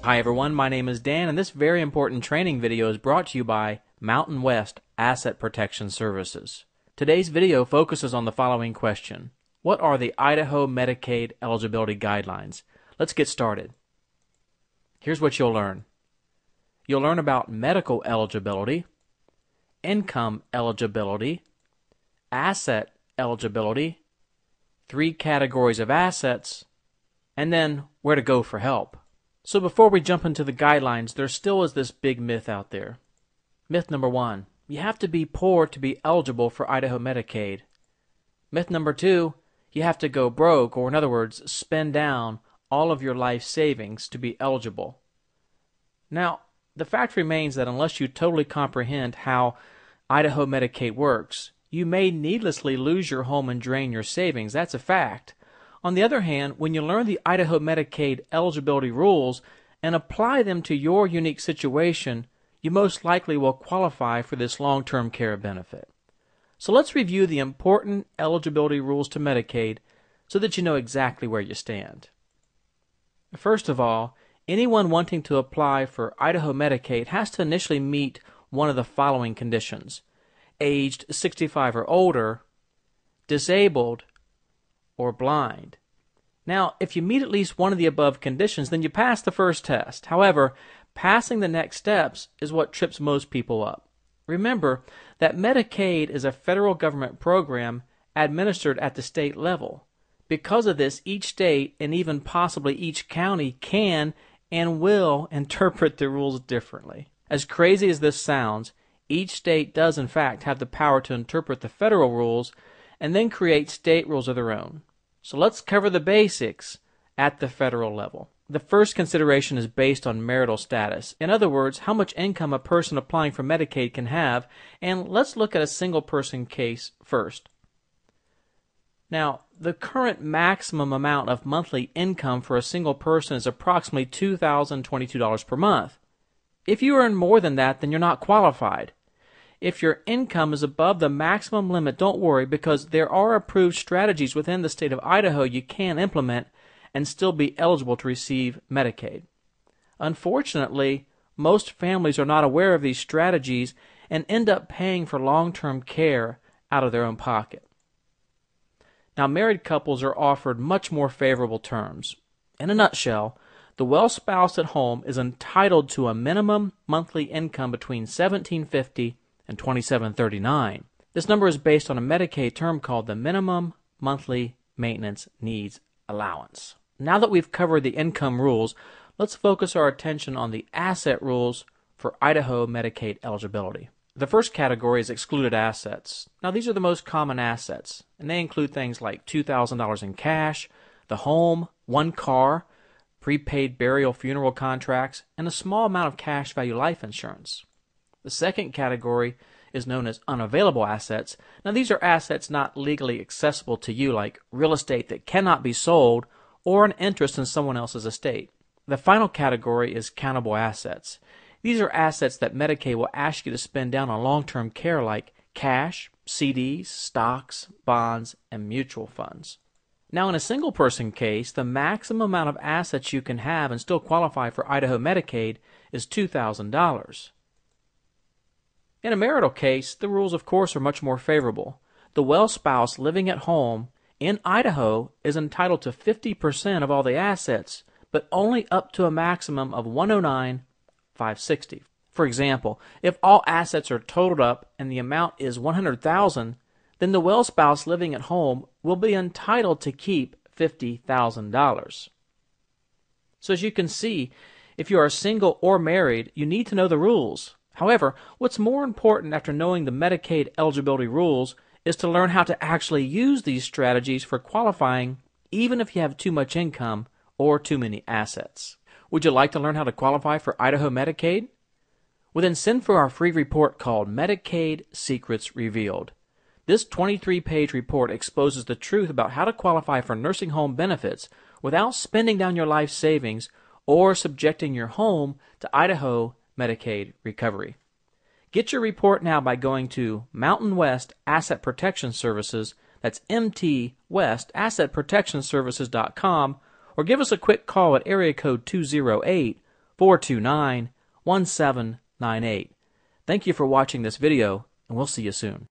Hi everyone, my name is Dan, and this very important training video is brought to you by Mountain West Asset Protection Services. Today's video focuses on the following question: what are the Idaho Medicaid eligibility guidelines? Let's get started. Here's what you'll learn. You'll learn about medical eligibility, income eligibility, asset eligibility, 3 categories of assets, and then where to go for help. So before we jump into the guidelines, there still is this big myth out there. Myth number 1, you have to be poor to be eligible for Idaho Medicaid. Myth number 2, you have to go broke, or in other words, spend down all of your life savings to be eligible. Now, the fact remains that unless you totally comprehend how Idaho Medicaid works, you may needlessly lose your home and drain your savings. That's a fact. On the other hand, when you learn the Idaho Medicaid eligibility rules and apply them to your unique situation, you most likely will qualify for this long-term care benefit. So let's review the important eligibility rules to Medicaid so that you know exactly where you stand. First of all, anyone wanting to apply for Idaho Medicaid has to initially meet one of the following conditions: aged 65 or older, disabled, or blind. Now, if you meet at least one of the above conditions, then you pass the first test. However, passing the next steps is what trips most people up. Remember that Medicaid is a federal government program administered at the state level. Because of this, each state and even possibly each county can and will interpret the rules differently. As crazy as this sounds, each state does in fact have the power to interpret the federal rules and then create state rules of their own. So let's cover the basics at the federal level. The first consideration is based on marital status. In other words, how much income a person applying for Medicaid can have, and let's look at a single person case first. Now, the current maximum amount of monthly income for a single person is approximately $2,022 per month. If you earn more than that, then you're not qualified. If your income is above the maximum limit, don't worry, because there are approved strategies within the state of Idaho you can implement and still be eligible to receive Medicaid. Unfortunately, most families are not aware of these strategies and end up paying for long-term care out of their own pocket. Now, married couples are offered much more favorable terms. In a nutshell, the well spouse at home is entitled to a minimum monthly income between $1,750 and $2,739. This number is based on a Medicaid term called the Minimum Monthly Maintenance Needs Allowance. Now that we've covered the income rules, let's focus our attention on the asset rules for Idaho Medicaid eligibility. The first category is excluded assets. Now, these are the most common assets, and they include things like $2,000 in cash, the home, 1 car, prepaid burial funeral contracts, and a small amount of cash value life insurance. The second category is known as unavailable assets. Now, these are assets not legally accessible to you, like real estate that cannot be sold or an interest in someone else's estate. The final category is countable assets. These are assets that Medicaid will ask you to spend down on long-term care, like cash, CDs, stocks, bonds, and mutual funds. Now, in a single-person case, the maximum amount of assets you can have and still qualify for Idaho Medicaid is $2,000. In a marital case, the rules, of course, are much more favorable. The well spouse living at home in Idaho is entitled to 50% of all the assets, but only up to a maximum of $109,560. For example, if all assets are totaled up and the amount is $100,000, then the well spouse living at home will be entitled to keep $50,000. So as you can see, if you are single or married, you need to know the rules. However, what's more important after knowing the Medicaid eligibility rules is to learn how to actually use these strategies for qualifying, even if you have too much income or too many assets. Would you like to learn how to qualify for Idaho Medicaid? Well, then send for our free report called Medicaid Secrets Revealed. This 23-page report exposes the truth about how to qualify for nursing home benefits without spending down your life savings or subjecting your home to Idaho Medicaid recovery. Get your report now by going to Mountain West Asset Protection Services, that's mtwestmedicaid.com, or give us a quick call at area code 208 429-1798. Thank you for watching this video, and we'll see you soon.